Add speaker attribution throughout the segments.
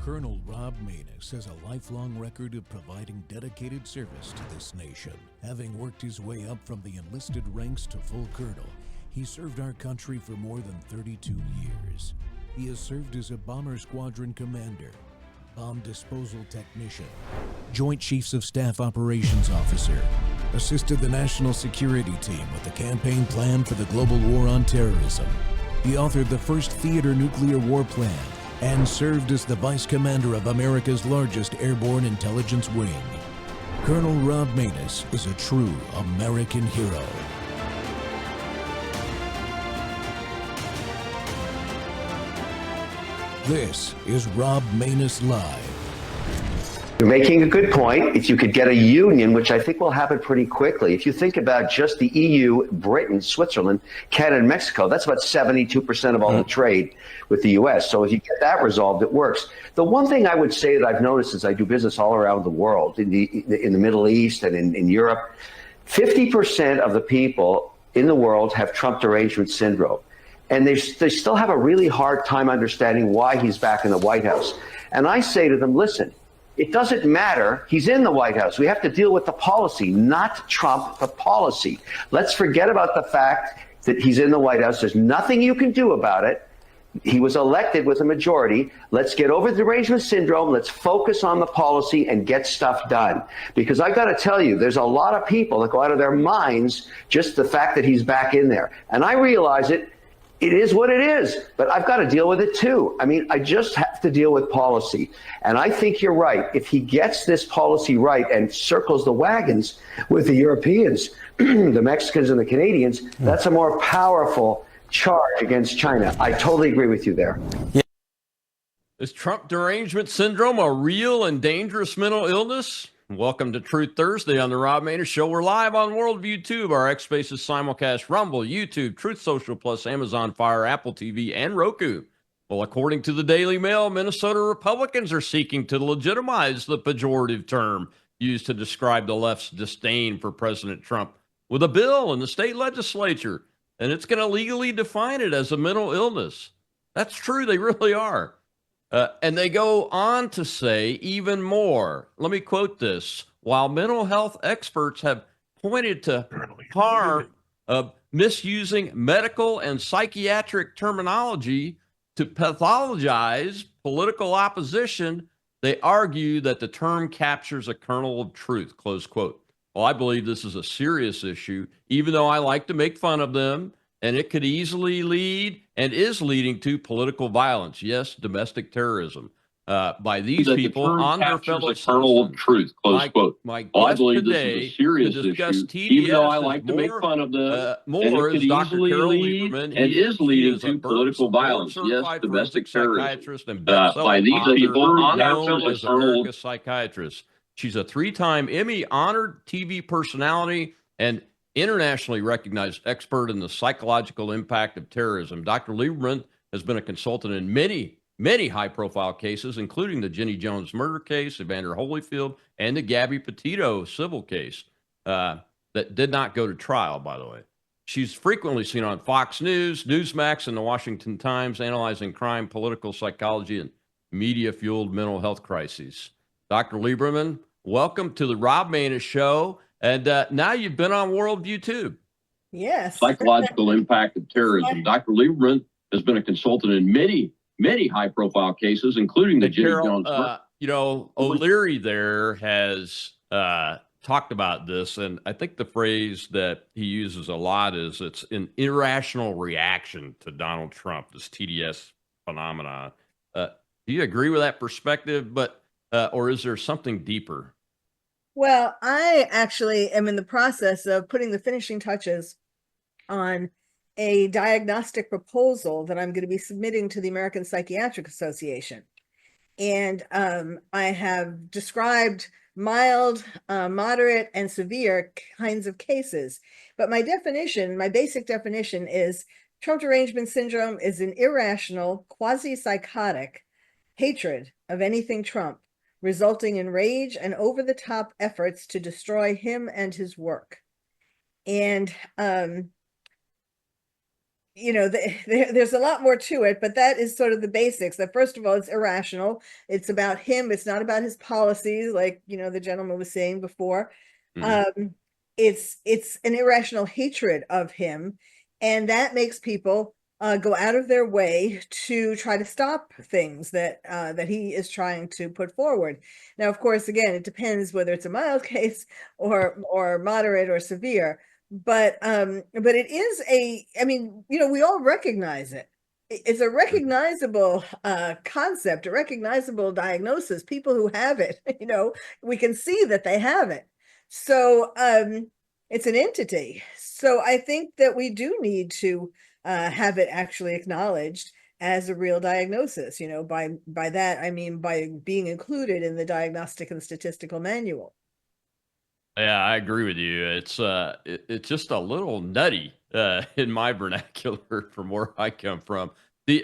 Speaker 1: Colonel Rob Maness has a lifelong record of providing dedicated service to this nation. Having worked his way up from the enlisted ranks to full colonel, he served our country for more than 32 years. He has served as a bomber squadron commander, bomb disposal technician, Joint Chiefs of Staff operations officer, assisted the national security team with the campaign plan for the global war on terrorism. He authored the first theater nuclear war plan and served as the vice commander of America's largest airborne intelligence wing. Colonel Rob Maness is a true American hero. This is Rob Maness Live.
Speaker 2: You're making a good point. If you could get a union, which I think will happen pretty quickly, if you think about just the EU, Britain, Switzerland, Canada, and Mexico, that's about 72% of all the trade with the U.S. So if you get that resolved, it works. The one thing I would say that I've noticed as I do business all around the world, in the Middle East and in Europe, 50% of the people in the world have Trump derangement syndrome. And they still have a really hard time understanding why he's back in the White House. And I say to them, listen, it doesn't matter. He's in the White House. We have to deal with the policy, not Trump, the policy. Let's forget about the fact that he's in the White House. There's nothing you can do about it. He was elected with a majority. Let's get over the derangement syndrome. Let's focus on the policy and get stuff done. Because I got to tell you, there's a lot of people that go out of their minds just the fact that he's back in there. And I realize it. It is what it is, but I've got to deal with it too. I mean, I just have to deal with policy. And I think you're right. If he gets this policy right and circles the wagons with the Europeans, the Mexicans and the Canadians, that's a more powerful charge against China. I totally agree with you there.
Speaker 3: Is Trump derangement syndrome a real and dangerous mental illness? Welcome to Truth Thursday on the Rob Maness Show. We're live on Worldview Tube, our X Spaces simulcast, Rumble, YouTube, Truth Social Plus, Amazon Fire, Apple TV, and Roku. Well, according to the Daily Mail, Minnesota Republicans are seeking to legitimize the pejorative term used to describe the left's disdain for President Trump with a bill in the state legislature, and it's going to legally define it as a mental illness. That's true. They really are. And they go on to say even more. Let me quote this. While mental health experts have pointed to harm of misusing medical and psychiatric terminology to pathologize political opposition, they argue that the term captures a kernel of truth, close quote. Well, I believe this is a serious issue, even though I like to make fun of them. And it could easily lead and is leading to political violence. Yes, domestic terrorism by these people on their fellow citizens. Kernel of truth, close quote. My guest I believe today this is a serious issue, TDS even though I like to make fun of them. More is Dr. Carol Lieberman, and is leading to political violence. Yes, domestic terrorism by these people on their fellow America's psychiatrist. She's a 3-time Emmy-honored TV personality and internationally recognized expert in the psychological impact of terrorism. Dr. Lieberman has been a consultant in many, many high-profile cases, including the Jenny Jones murder case, Evander Holyfield, and the Gabby Petito civil case that did not go to trial, by the way. She's frequently seen on Fox News, Newsmax, and the Washington Times, analyzing crime, political psychology, and media-fueled mental health crises. Dr. Lieberman, welcome to the Rob Maness Show. And now you've been on Worldview Tube.
Speaker 4: Yes.
Speaker 3: Psychological impact of terrorism. Dr. Lieberman has been a consultant in many, many high-profile cases, including the Jenny Jones. O'Leary there has talked about this, and I think the phrase that he uses a lot is it's an irrational reaction to Donald Trump, this TDS phenomenon. Do you agree with that perspective? Or is there something deeper?
Speaker 4: Well, I actually am in the process of putting the finishing touches on a diagnostic proposal that I'm going to be submitting to the American Psychiatric Association. And I have described mild, moderate, and severe kinds of cases. But my definition, my basic definition is Trump derangement syndrome is an irrational, quasi-psychotic hatred of anything Trump, resulting in rage and over-the-top efforts to destroy him and his work. And there's a lot more to it, but that is sort of the basics. That first of all, it's irrational. It's about him. It's not about his policies, like the gentleman was saying before.
Speaker 3: Mhm.
Speaker 4: It's an irrational hatred of him, and that makes people go out of their way to try to stop things that he is trying to put forward. Now, of course, again, it depends whether it's a mild case or moderate or severe. But it is I mean, we all recognize it. It's a recognizable concept, a recognizable diagnosis. People who have it, we can see that they have it. So it's an entity. So I think that we do need to have it actually acknowledged as a real diagnosis. By that I mean by being included in the Diagnostic and Statistical Manual.
Speaker 3: Yeah, I agree with you. It's just a little nutty in my vernacular from where I come from.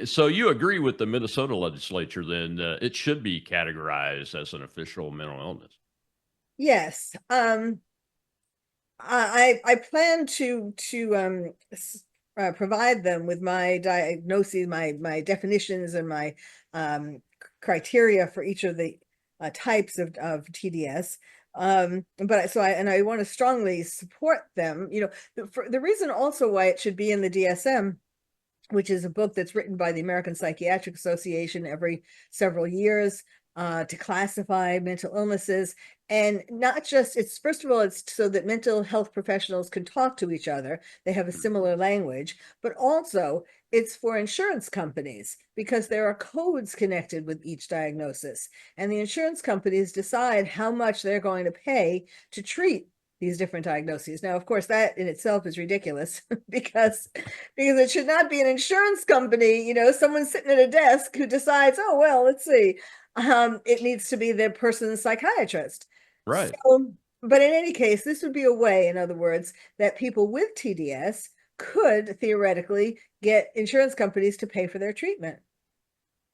Speaker 3: So you agree with the Minnesota legislature then it should be categorized as an official mental illness.
Speaker 4: Yes. I plan to provide them with my diagnoses, my definitions, and my criteria for each of the types of TDS. But I want to strongly support them. The reason also why it should be in the DSM, which is a book that's written by the American Psychiatric Association every several years to classify mental illnesses. And not just, it's first of all, it's so that mental health professionals can talk to each other. They have a similar language, but also it's for insurance companies because there are codes connected with each diagnosis. And the insurance companies decide how much they're going to pay to treat these different diagnoses. Now, of course, that in itself is ridiculous because it should not be an insurance company, someone sitting at a desk who decides, oh, well, let's see. It needs to be the person's psychiatrist.
Speaker 3: Right.
Speaker 4: So, but in any case, this would be a way, in other words, that people with TDS could theoretically get insurance companies to pay for their treatment.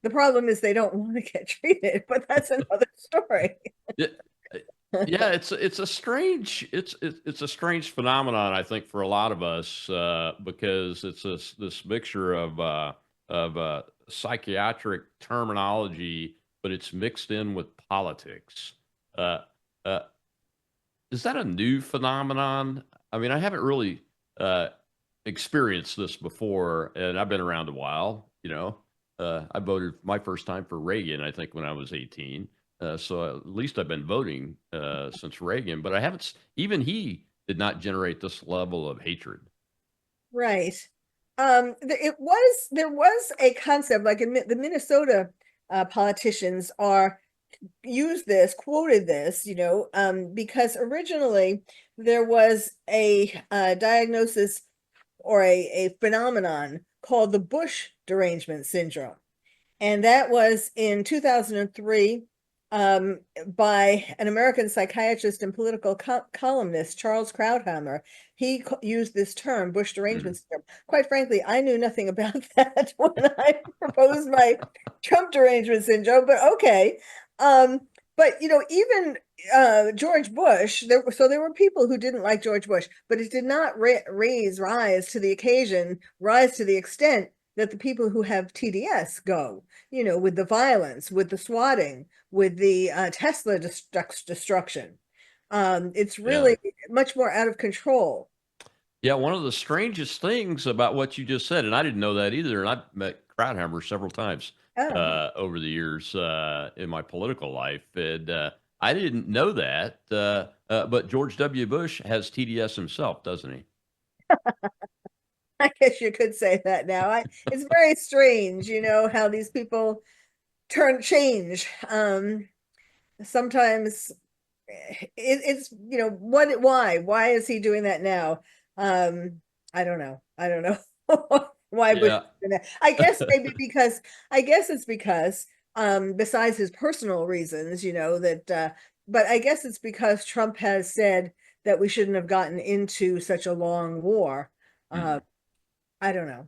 Speaker 4: The problem is they don't want to get treated, but that's another story.
Speaker 3: Yeah, yeah, it's a strange phenomenon, I think, for a lot of us because it's this mixture of psychiatric terminology, but it's mixed in with politics. Uh, uh, is that a new phenomenon? I mean, I haven't really uh, experienced this before, and I've been around a while. I voted my first time for Reagan, I think, when I was 18. So at least I've been voting since Reagan, but I haven't. Even he did not generate this level of hatred.
Speaker 4: Right. There was a concept like in the Minnesota politicians quoted this, because originally there was a diagnosis or a phenomenon called the Bush derangement syndrome. And that was in 2003 by an American psychiatrist and political columnist, Charles Krauthammer. He used this term, Bush derangement syndrome. Quite frankly, I knew nothing about that when I proposed my Trump derangement syndrome, but okay. But even George Bush, there were people who didn't like George Bush, but it did not rise to the occasion, rise to the extent that the people who have TDS go, with the violence, with the swatting, with the Tesla destruction. It's
Speaker 3: Yeah.
Speaker 4: really much more out of control.
Speaker 3: Yeah, one of the strangest things about what you just said, and I didn't know that either, and I've met Krauthammer several times
Speaker 4: Oh,
Speaker 3: over the years in my political life, and I didn't know that. But George W. Bush has TDS himself, doesn't he?
Speaker 4: I guess you could say that now. It's very strange, how these people change. Sometimes it's why is he doing that now? I don't know why Bush is
Speaker 3: Yeah.
Speaker 4: doing that. I guess it's because besides his personal reasons, that but I guess it's because Trump has said that we shouldn't have gotten into such a long war.
Speaker 3: Mhm.
Speaker 4: I don't know.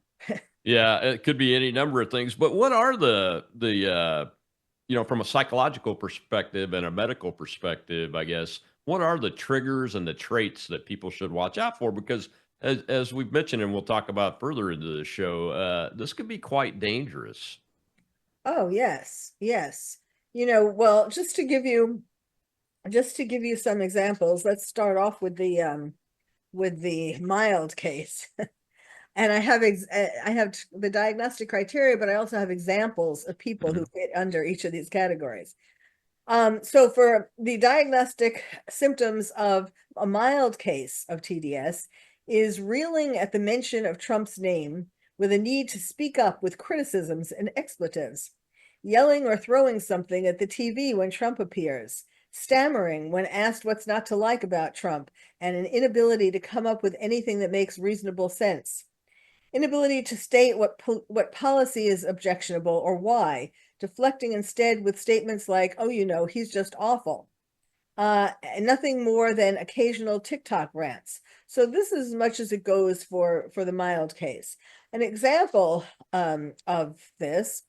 Speaker 3: Yeah, it could be any number of things. But what are from a psychological perspective and a medical perspective, I guess, what are the triggers and the traits that people should watch out for? Because as we've mentioned, and we'll talk about further into the show, this could be quite dangerous.
Speaker 4: Oh, yes, yes. Well, just to give you some examples, let's start off with the mild case. And I have the diagnostic criteria, but I also have examples of people who fit under each of these categories. So for the diagnostic symptoms of a mild case of TDS is reeling at the mention of Trump's name with a need to speak up with criticisms and expletives, yelling or throwing something at the TV when Trump appears, stammering when asked what's not to like about Trump, and an inability to come up with anything that makes reasonable sense. Inability to state what policy is objectionable or why, deflecting instead with statements like, oh, he's just awful. Nothing more than occasional TikTok rants. So this is as much as it goes for the mild case. An example of this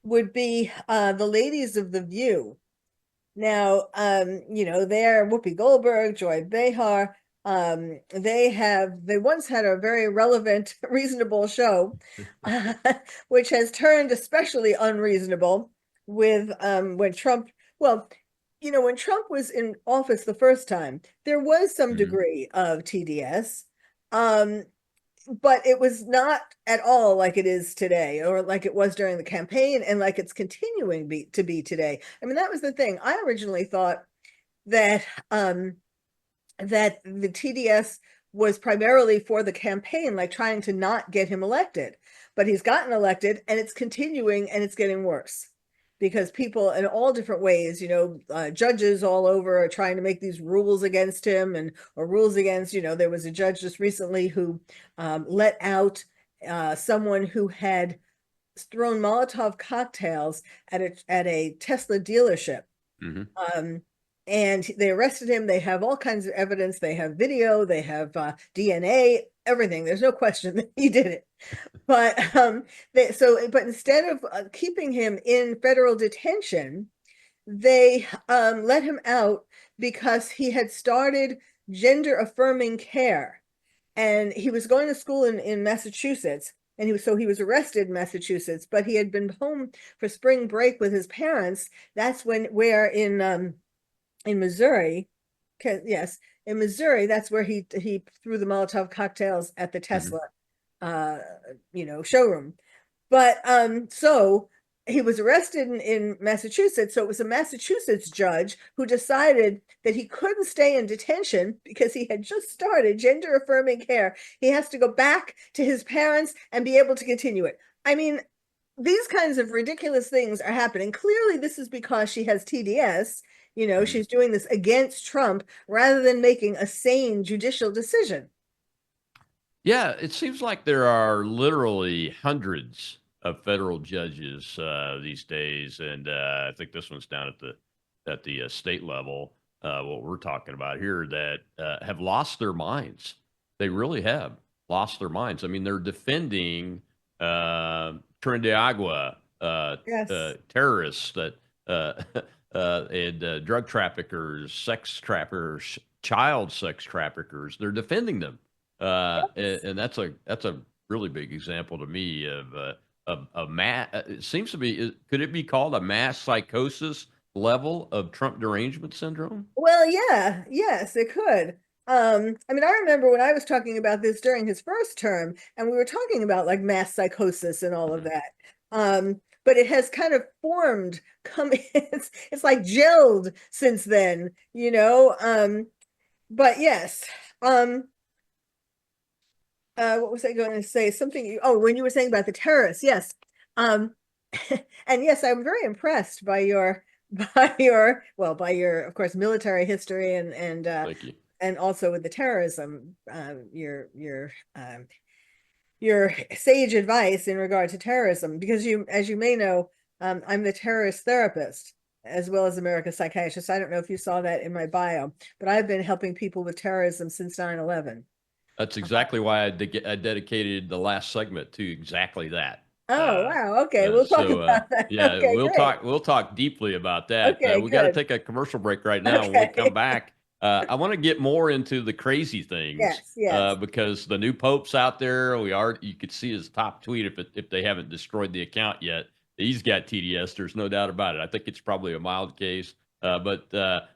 Speaker 4: would be the ladies of The View. Now, they're Whoopi Goldberg, Joy Behar. They once had a very relevant, reasonable show, which has turned especially unreasonable with when Trump, when Trump was in office the first time, there was some degree of TDS, but it was not at all like it is today, or like it was during the campaign, and like it's continuing to be today. I mean, that was the thing. I originally thought that that the TDS was primarily for the campaign, like trying to not get him elected. But he's gotten elected, and it's continuing, and it's getting worse because people in all different ways, judges all over are trying to make these rules against him, or rules against, there was a judge just recently who let out someone who had thrown Molotov cocktails at a Tesla dealership. And they arrested him. They have all kinds of evidence. They have video, they have DNA, everything. There's no question that he did it. But but instead of keeping him in federal detention, they let him out because he had started gender affirming care. And he was going to school in Massachusetts. And he was arrested in Massachusetts, but he had been home for spring break with his parents. That's where in Missouri, in Missouri, that's where he threw the Molotov cocktails at the Tesla, showroom. But so he was arrested in Massachusetts. So it was a Massachusetts judge who decided that he couldn't stay in detention because he had just started gender affirming care. He has to go back to his parents and be able to continue it. I mean, these kinds of ridiculous things are happening. Clearly, this is because she has TDS. She's doing this against Trump rather than making a sane judicial decision.
Speaker 3: Yeah, it seems like there are literally hundreds of federal judges these days, and I think this one's down at the state level. What we're talking about here, that have lost their minds. They really have lost their minds. I mean, they're defending Trinidad Agua terrorists that. And drug trappickers, sex traffickers, child sex traffickers. They're defending them, and that's a really big example to me of mass. It seems to be. Could it be called a mass psychosis level of Trump derangement syndrome?
Speaker 4: Well, yeah, yes, it could. I mean, I remember when I was talking about this during his first term, and we were talking about like mass psychosis and all of that. But it has kind of formed, it's like gelled since then, but yes. What was I going to say? Something, when you were saying about the terrorists, yes. And yes, I'm very impressed by your, of course, military history and
Speaker 3: Thank you.
Speaker 4: And also with the terrorism, your sage advice in regard to terrorism, because as you may know, I'm the terrorist therapist as well as America's psychiatrist. I don't know if you saw that in my bio, but I've been helping people with terrorism since 9/11.
Speaker 3: That's exactly why I dedicated the last segment to exactly that.
Speaker 4: Oh, wow. Okay, we'll talk about that.
Speaker 3: Yeah,
Speaker 4: okay,
Speaker 3: we'll talk deeply about that.
Speaker 4: Okay,
Speaker 3: we got to
Speaker 4: good.
Speaker 3: take a commercial break right now. Okay. When we come back, I want to get more into the crazy things.
Speaker 4: Yes.
Speaker 3: Because the new pope's out there. You could see his top tweet if they haven't destroyed the account yet. He's got TDS. There's no doubt about it. I think it's probably a mild case. And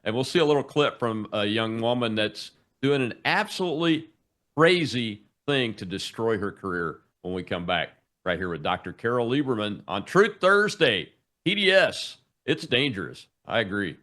Speaker 3: we'll see a little clip from a young woman that's doing an absolutely crazy thing to destroy her career when we come back right here with Dr. Carol Lieberman on Truth Thursday. TDS, it's dangerous. I agree.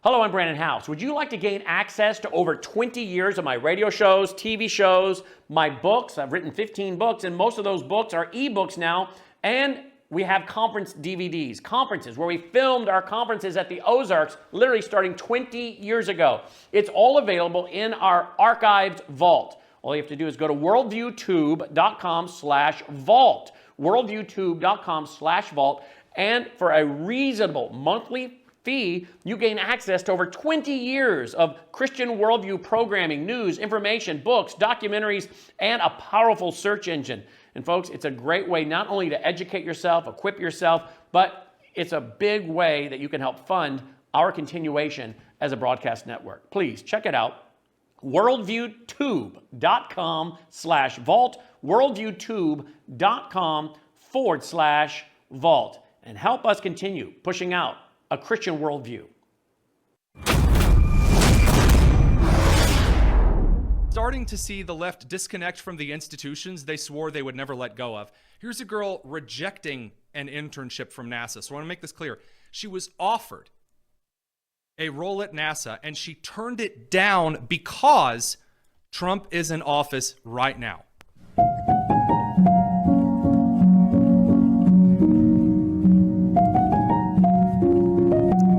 Speaker 5: Hello, I'm Brandon House. Would you like to gain access to over 20 years of my radio shows, TV shows, my books? I've written 15 books, and most of those books are ebooks now. And we have conference DVDs, conferences where we filmed our conferences at the Ozarks, literally starting 20 years ago. It's all available in our archived vault. All you have to do is go to worldviewtube.com/vault, worldviewtube.com/vault, and for a reasonable monthly fee, you gain access to over 20 years of Christian worldview programming, news, information, books, documentaries, and a powerful search engine. And folks, it's a great way not only to educate yourself, equip yourself, but it's a big way that you can help fund our continuation as a broadcast network. Please check it out. worldviewtube.com/vault, worldviewtube.com/vault, and help us continue pushing out a Christian worldview.
Speaker 6: Starting to see the left disconnect from the institutions they swore they would never let go of. Here's a girl rejecting an internship from NASA. So I want to make this clear. She was offered a role at NASA and she turned it down because Trump is in office right now.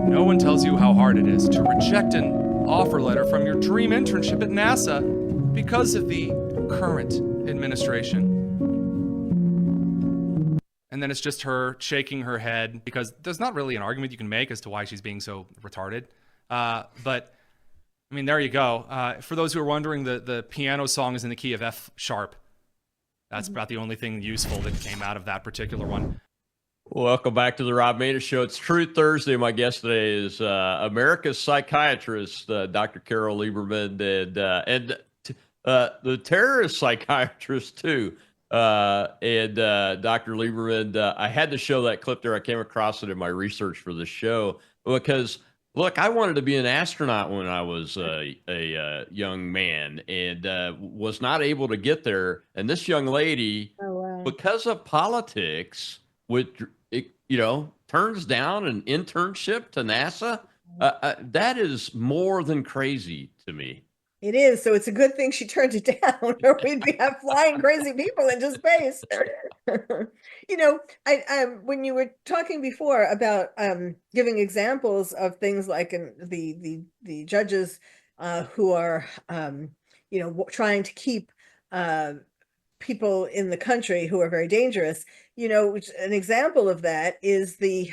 Speaker 6: No one tells you how hard it is to reject an offer letter from your dream internship at NASA because of the current administration. And then it's just her shaking her head because there's not really an argument you can make as to why she's being so retarded. But I mean, there you go. For those who are wondering, the piano song is in the key of F sharp. That's about the only thing useful that came out of that particular one.
Speaker 3: Welcome back to the Rob Maness Show. It's Truth Thursday. My guest today is America's psychiatrist, Dr. Carol Lieberman, and the terrorist psychiatrist too. And Dr. Lieberman, I had to show that clip there. I came across it in my research for the show because, look, I wanted to be an astronaut when I was a young man and was not able to get there. And this young lady, because of politics, turns down an internship to NASA. That is more than crazy to me.
Speaker 4: It is. So it's a good thing she turned it down, or we'd have flying crazy people into space. When you were talking before about giving examples of things like the judges who are trying to keep people in the country who are very dangerous, an example of that is the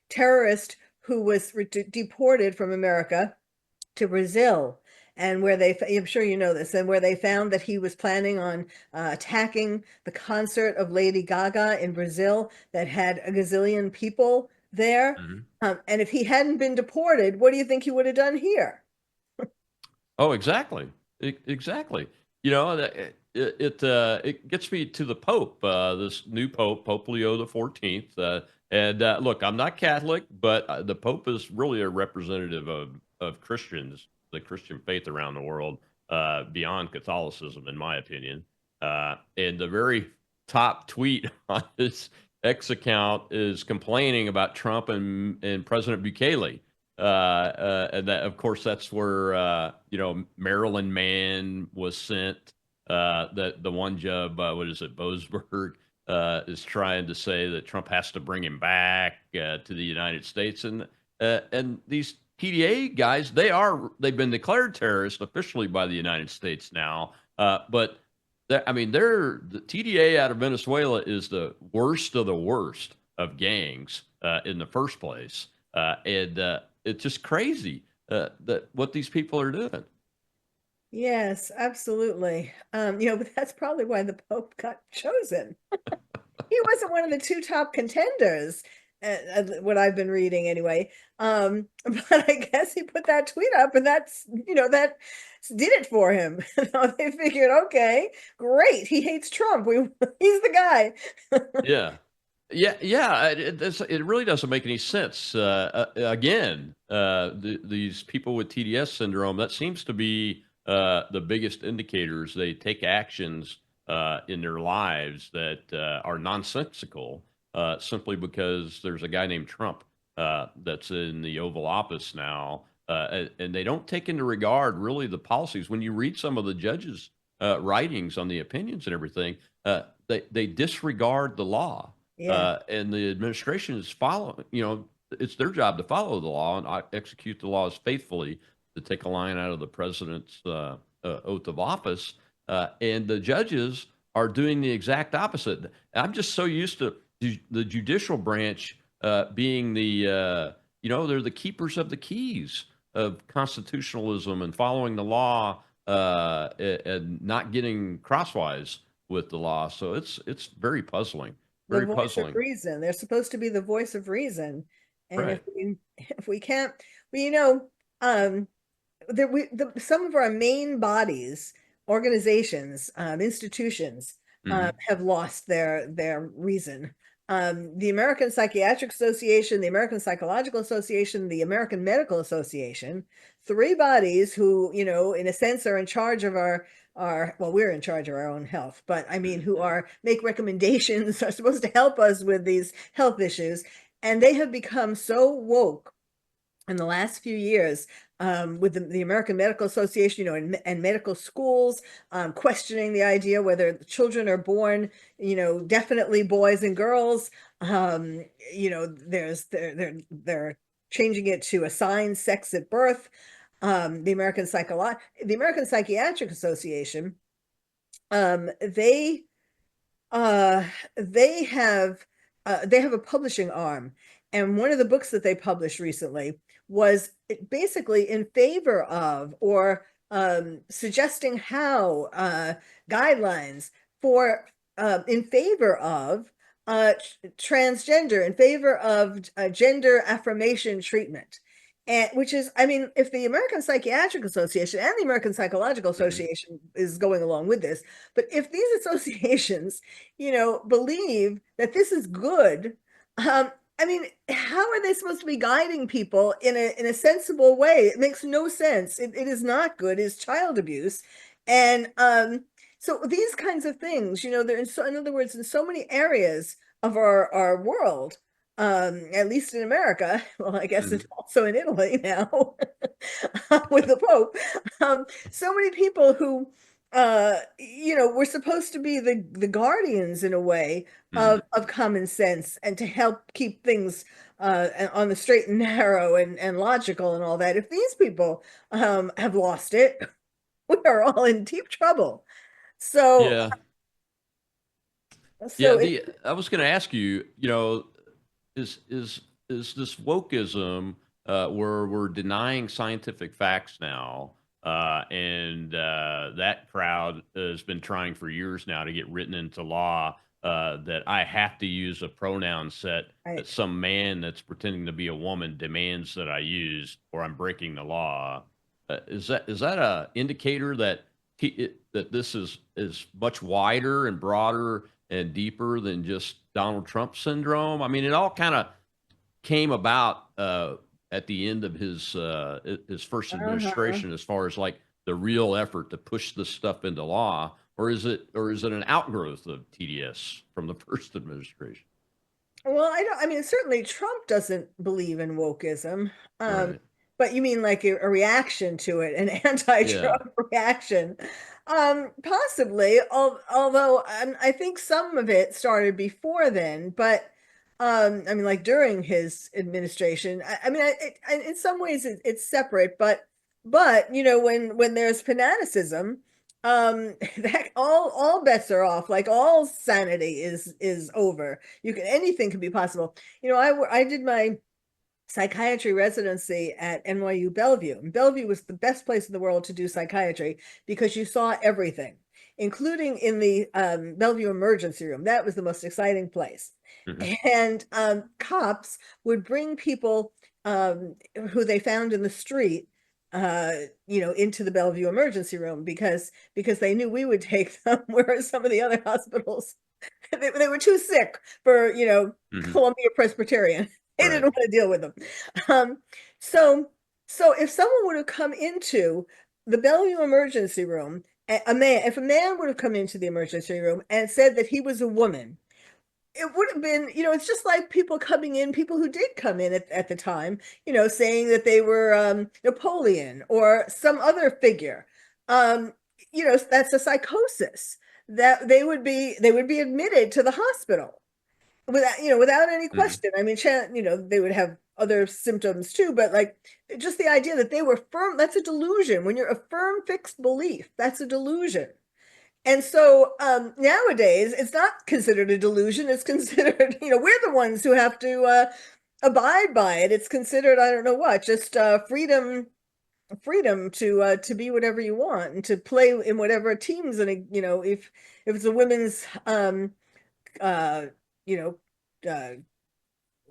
Speaker 4: terrorist who was deported from America to Brazil. And where I'm sure you know this, and where they found that he was planning on attacking the concert of Lady Gaga in Brazil that had a gazillion people there. Mm-hmm. And if he hadn't been deported, what do you think he would have done here?
Speaker 3: Oh, exactly. Exactly. It gets me to the Pope, this new Pope, Pope Leo XIV. And look, I'm not Catholic, but the Pope is really a representative of Christians, the Christian faith around the world, beyond Catholicism, in my opinion. And the very top tweet on his X account is complaining about Trump and President Bukele. And that, of course, that's where, Marilyn Mann was sent. The one job, Boasberg, is trying to say that Trump has to bring him back to the United States. And these PDA guys, they've been declared terrorists officially by the United States now. But the TDA out of Venezuela is the worst of the worst of gangs in the first place. And it's just crazy that what these people are doing.
Speaker 4: Yes, absolutely. But that's probably why the Pope got chosen. he wasn't one of the two top contenders, what I've been reading anyway. But I guess he put that tweet up, and that's, that did it for him. They figured, okay, great, he hates Trump. He's the guy.
Speaker 3: Yeah. Yeah. It really doesn't make any sense. Again, these people with TDS syndrome, that seems to be the biggest indicators. They take actions in their lives that are nonsensical simply because there's a guy named Trump that's in the Oval Office now. And they don't take into regard really the policies. When you read some of the judges' writings on the opinions and everything, they disregard the law.
Speaker 4: Yeah.
Speaker 3: And the administration is following, it's their job to follow the law and execute the laws faithfully, to take a line out of the president's oath of office. And the judges are doing the exact opposite. I'm just so used to the judicial branch being they're the keepers of the keys of constitutionalism and following the law and not getting crosswise with the law. So it's very puzzling. Very
Speaker 4: The voice
Speaker 3: puzzling.
Speaker 4: of reason. They're supposed to be the voice of reason. And
Speaker 3: Right.
Speaker 4: if we can't, some of our main bodies, organizations, institutions,
Speaker 3: Mhm.
Speaker 4: have lost their reason. The American Psychiatric Association, the American Psychological Association, the American Medical Association, three bodies who, in a sense are in charge of we're in charge of our own health, but I mean, who make recommendations, are supposed to help us with these health issues. And they have become so woke in the last few years, with the American Medical Association, and medical schools, questioning the idea whether children are born, definitely boys and girls. They're changing it to assigned sex at birth. The American Psychiatric Association, they have a publishing arm, and one of the books that they published recently was basically in favor of, or suggesting how guidelines for in favor of transgender, in favor of gender affirmation treatment. And which is, I mean, if the American Psychiatric Association and the American Psychological Association is going along with this, but if these associations, believe that this is good, I mean, how are they supposed to be guiding people in a sensible way? It makes no sense. It is not good. It's child abuse. And so these kinds of things, in other words, in so many areas of our world, at least in America, well, I guess it's also in Italy now with the Pope. So many people who, we're supposed to be the guardians in a way of common sense, and to help keep things on the straight and narrow and logical and all that. If these people have lost it, we are all in deep trouble. So,
Speaker 3: Yeah.
Speaker 4: so
Speaker 3: I was going to ask you, is this wokeism where we're denying scientific facts now, and that crowd has been trying for years now to get written into law that I have to use a pronoun set that some man that's pretending to be a woman demands that I use, or I'm breaking the law. Is that a indicator that that this is much wider and broader and deeper than just Donald Trump syndrome? I mean, it all kind of came about at the end of his first administration, as far as like the real effort to push this stuff into law, or is it an outgrowth of TDS from the first administration?
Speaker 4: Well, I mean, certainly Trump doesn't believe in wokeism.
Speaker 3: Right.
Speaker 4: But you mean like a reaction to it, an anti-Trump reaction? Possibly, although I think some of it started before then, but I mean, like during his administration. I mean, in some ways it's separate, but when there's fanaticism, that all bets are off. Like all sanity is over. Anything can be possible. I did my psychiatry residency at NYU Bellevue. And Bellevue was the best place in the world to do psychiatry because you saw everything. including in the Bellevue emergency room. That was the most exciting place. And cops would bring people who they found in the street, into the Bellevue emergency room because they knew we would take them, whereas some of the other hospitals, they were too sick for, Columbia Presbyterian. They didn't want to deal with them. So if someone would have come into the Bellevue emergency room, if a man would have come into the emergency room and said that he was a woman, it would have been, it's just like people who did come in at the time, saying that they were Napoleon or some other figure. That's a psychosis that they would be admitted to the hospital without any question. I mean, they would have other symptoms too, but like just the idea that they were firm, that's a delusion. When you're a firm fixed belief, that's a delusion. And so nowadays it's not considered a delusion. It's considered, we're the ones who have to abide by it. It's considered, I don't know what, just freedom to be whatever you want and to play in whatever teams. And if it's a women's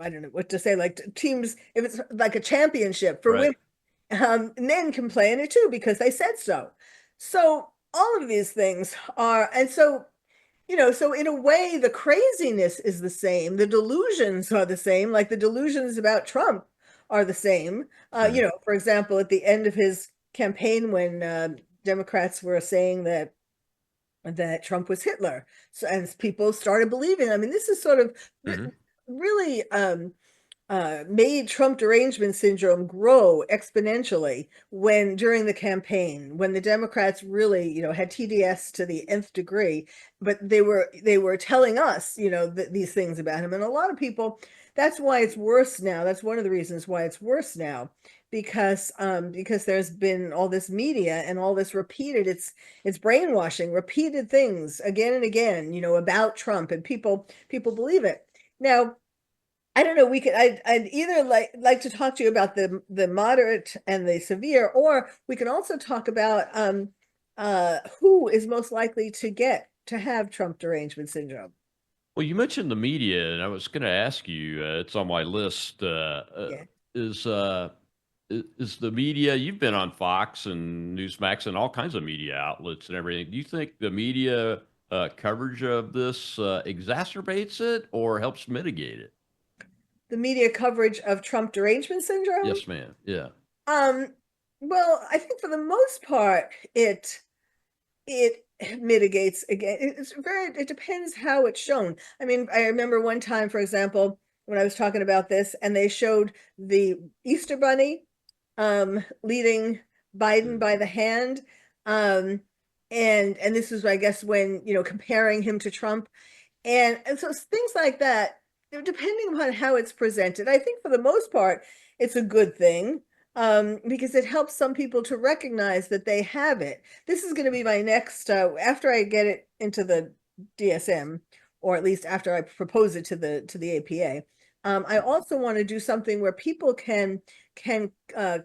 Speaker 4: I don't know what to say, like teams, if it's like a championship for women, men can play in it too because they said so. So all of these things are, and so, so in a way, the craziness is the same. The delusions are the same, like the delusions about Trump are the same. For example, at the end of his campaign, when Democrats were saying that Trump was Hitler, so and people started believing. I mean, this is sort of really made Trump derangement syndrome grow exponentially during the campaign, when the Democrats really, had TDS to the nth degree, but they were telling us, these things about him. And a lot of people, that's why it's worse now. That's one of the reasons why it's worse now, because there's been all this media and all this repeated, it's brainwashing, repeated things again and again, about Trump, and people believe it. Now, I don't know, I'd either like to talk to you about the moderate and the severe, or we can also talk about who is most likely to have Trump derangement syndrome.
Speaker 3: Well, you mentioned the media, and I was going to ask you, it's on my list, is the media, you've been on Fox and Newsmax and all kinds of media outlets and everything. Do you think the media coverage of this exacerbates it or helps mitigate it?
Speaker 4: The media coverage of Trump derangement syndrome?
Speaker 3: Yes, ma'am. Yeah.
Speaker 4: Well, I think for the most part, it mitigates. Again, it depends how it's shown. I mean, I remember one time, for example, when I was talking about this, and they showed the Easter Bunny leading Biden by the hand, and this was, I guess, when comparing him to Trump, and so things like that. Depending upon how it's presented, I think for the most part, it's a good thing because it helps some people to recognize that they have it. This is going to be my next, after I get it into the DSM, or at least after I propose it to the APA. I also want to do something where people can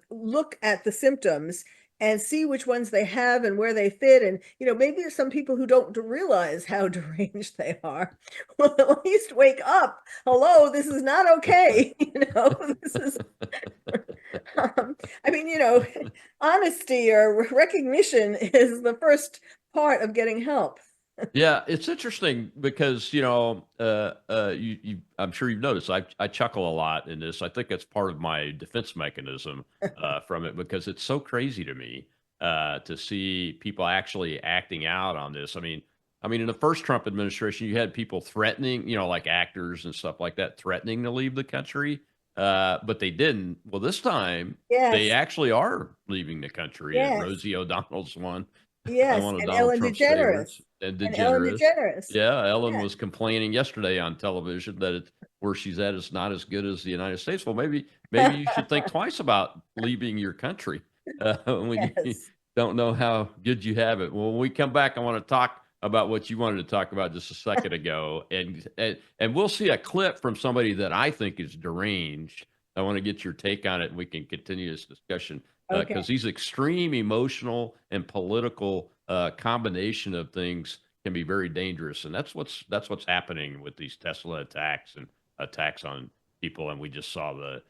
Speaker 4: look at the symptoms and see which ones they have and where they fit. And, maybe there's some people who don't realize how deranged they are. Well, at least wake up. Hello, this is not okay. This is, honesty or recognition is the first part of getting help.
Speaker 3: Yeah, it's interesting because, I'm sure you've noticed, I chuckle a lot in this. I think that's part of my defense mechanism from it, because it's so crazy to me to see people actually acting out on this. I mean, in the first Trump administration, you had people threatening, like actors and stuff like that, threatening to leave the country, but they didn't. Well, this time they actually are leaving the country.
Speaker 4: Yes.
Speaker 3: And Rosie O'Donnell's one.
Speaker 4: Yes,
Speaker 3: One of
Speaker 4: and
Speaker 3: Donald
Speaker 4: Ellen
Speaker 3: Trump's
Speaker 4: DeGeneres.
Speaker 3: favorites. And
Speaker 4: Ellen
Speaker 3: DeGeneres.
Speaker 4: DeGeneres.
Speaker 3: Yeah, Ellen was complaining yesterday on television that where she's at is not as good as the United States. Well, maybe you should think twice about leaving your country when you don't know how good you have it. Well, when we come back, I want to talk about what you wanted to talk about just a second ago, and we'll see a clip from somebody that I think is deranged. I want to get your take on it, and we can continue this discussion
Speaker 4: Okay.
Speaker 3: these extreme emotional and political combination of things can be very dangerous, and that's what's happening with these Tesla attacks and attacks on people. And we just saw the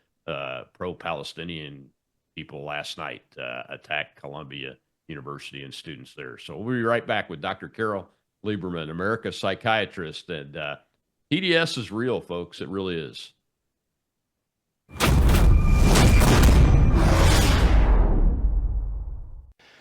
Speaker 3: pro-Palestinian people last night attack Columbia University and students there. So we'll be right back with Dr. Carol Lieberman, America's psychiatrist, and TDS is real, folks. It really is.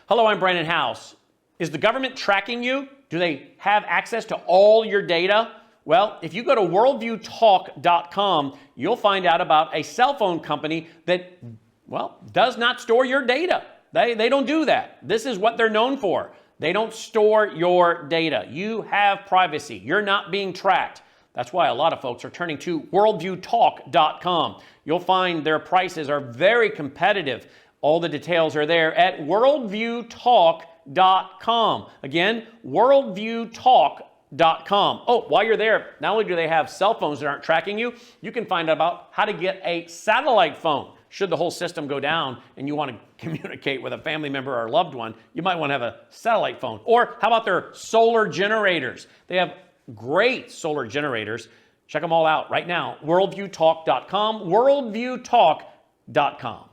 Speaker 5: Hello, I'm Brandon House. Is the government tracking you? Do they have access to all your data? Well, if you go to worldviewtalk.com, you'll find out about a cell phone company that, well, does not store your data. They don't do that. This is what they're known for. They don't store your data. You have privacy. You're not being tracked. That's why a lot of folks are turning to worldviewtalk.com. You'll find their prices are very competitive. All the details are there at worldviewtalk.com. Again, worldviewtalk.com. Oh, while you're there, not only do they have cell phones that aren't tracking you, you can find out about how to get a satellite phone. Should the whole system go down and you want to communicate with a family member or loved one, you might want to have a satellite phone. Or how about their solar generators? They have great solar generators. Check them all out right now. Worldviewtalk.com, worldviewtalk.com.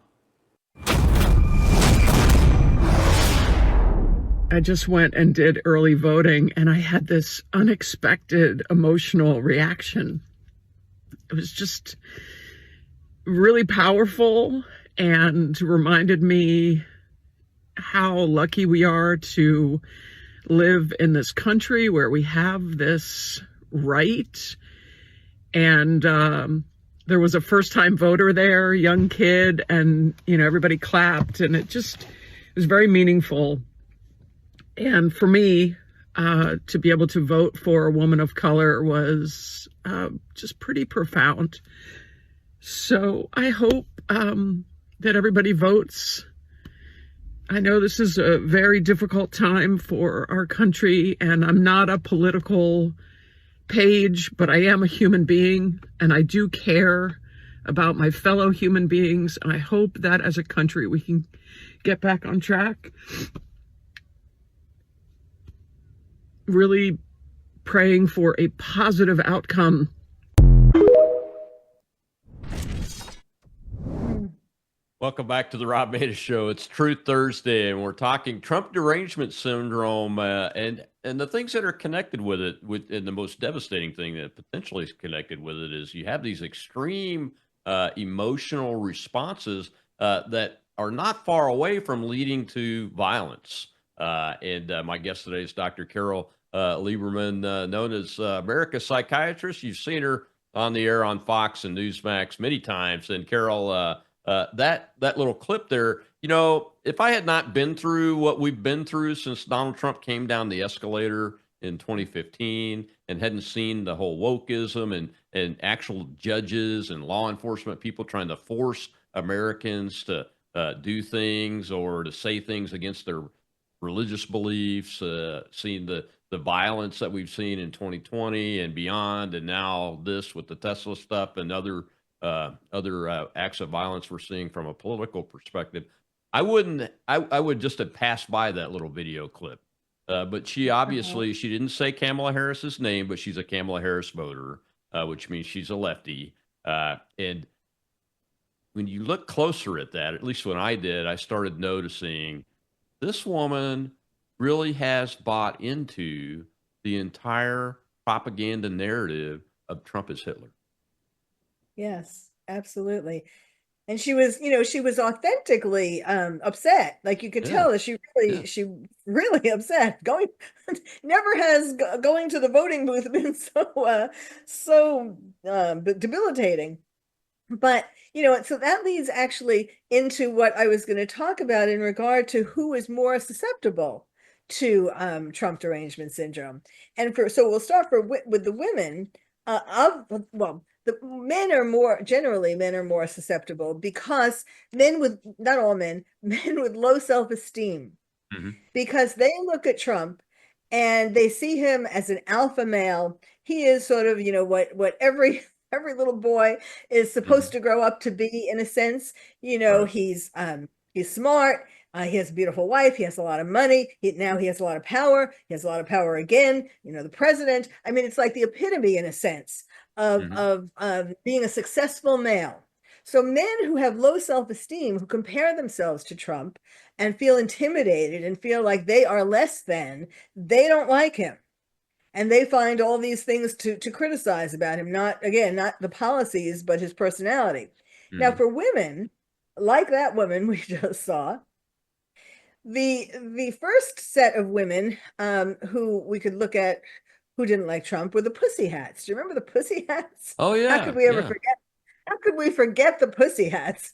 Speaker 7: I just went and did early voting, and I had this unexpected emotional reaction. It was just really powerful and reminded me how lucky we are to live in this country where we have this right. And there was a first-time voter there, young kid, and everybody clapped, and it was very meaningful. And for me, to be able to vote for a woman of color was just pretty profound. So I hope that everybody votes. I know this is a very difficult time for our country, and I'm not a political page, but I am a human being, and I do care about my fellow human beings. And I hope that as a country we can get back on track. Really praying for a positive outcome.
Speaker 3: Welcome back to the Rob Maness Show. It's Truth Thursday, and we're talking Trump derangement syndrome and the things that are connected with it. And the most devastating thing that potentially is connected with it is you have these extreme emotional responses that are not far away from leading to violence. And my guest today is Dr. Carol Lieberman, known as America's psychiatrist. You've seen her on the air on Fox and Newsmax many times. And Carol, that little clip there, if I had not been through what we've been through since Donald Trump came down the escalator in 2015 and hadn't seen the whole wokeism and actual judges and law enforcement people trying to force Americans to do things or to say things against their religious beliefs, seeing the violence that we've seen in 2020 and beyond, and now this with the Tesla stuff and other acts of violence we're seeing from a political perspective, I would just have passed by that little video clip. But she obviously, she didn't say Kamala Harris's name, but she's a Kamala Harris voter, which means she's a lefty. And when you look closer at that, at least when I did, I started noticing this woman really has bought into the entire propaganda narrative of Trump as Hitler.
Speaker 4: Yes, absolutely. And she was, she was authentically upset. Like you could tell that she really upset. Never has going to the voting booth been so debilitating. But, so that leads actually into what I was going to talk about in regard to who is more susceptible to Trump derangement syndrome. And so we'll start with the women the men are more susceptible because men with low self-esteem, because they look at Trump and they see him as an alpha male. He is sort of, what every little boy is supposed to grow up to be, in a sense. He's He's smart. He has a beautiful wife. He has a lot of money. Now he has a lot of power. He has a lot of power again. The president. I mean, it's like the epitome, in a sense, of being a successful male. So men who have low self-esteem, who compare themselves to Trump and feel intimidated and feel like they are less than, they don't like him. And they find all these things to criticize about him. Not the policies, but his personality. Now, for women, like that woman we just saw, the first set of women who we could look at who didn't like Trump were the Pussy Hats. Do you remember the Pussy Hats?
Speaker 3: Oh, yeah.
Speaker 4: How could we ever forget? How could we forget the Pussy Hats?